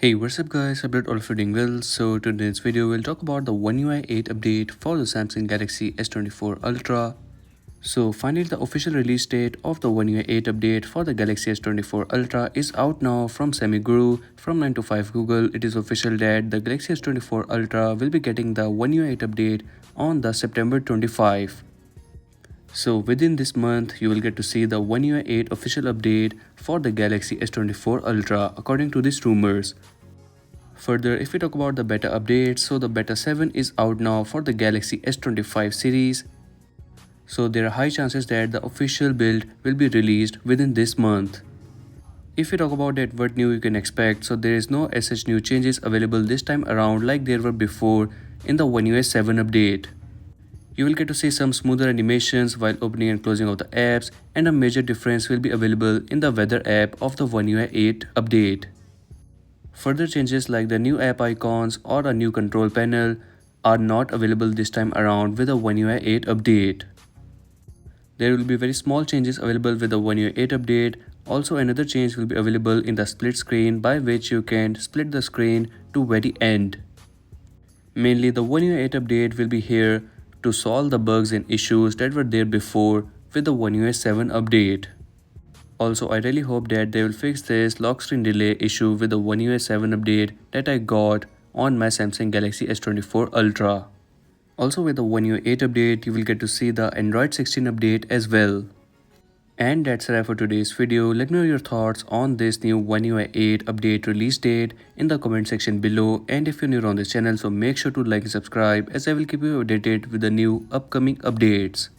Hey, what's up guys, hope that all of you doing well. So today's video we'll talk about the OneUI 8 update for the Samsung Galaxy S24 Ultra. So finally the official release date of the OneUI 8 update for the Galaxy S24 Ultra is out now from SemiGuru. From 9to5 Google, it is official that the Galaxy S24 Ultra will be getting the OneUI 8 update on the September 25. So within this month, you will get to see the OneUI 8 official update for the Galaxy S24 Ultra according to these rumors. Further, if we talk about the beta updates, so the beta 7 is out now for the Galaxy S25 series. So there are high chances that the official build will be released within this month. If we talk about that what new you can expect, so there is no as such new changes available this time around like there were before in the OneUI 7 update. You will get to see some smoother animations while opening and closing of the apps, and a major difference will be available in the weather app of the OneUI 8 update. Further changes like the new app icons or a new control panel are not available this time around with the OneUI 8 update. There will be very small changes available with the OneUI 8 update. Also another change will be available in the split screen, by which you can split the screen to very end. Mainly the OneUI 8 update will be here to solve the bugs and issues that were there before with the OneUI 7 update. Also, I really hope that they will fix this lock screen delay issue with the OneUI 7 update that I got on my Samsung Galaxy S24 Ultra. Also with the OneUI 8 update, you will get to see the Android 16 update as well. And that's a wrap for today's video. Let me know your thoughts on this new OneUI 8 update release date in the comment section below. And if you're new on this channel, so make sure to like and subscribe, as I will keep you updated with the new upcoming updates.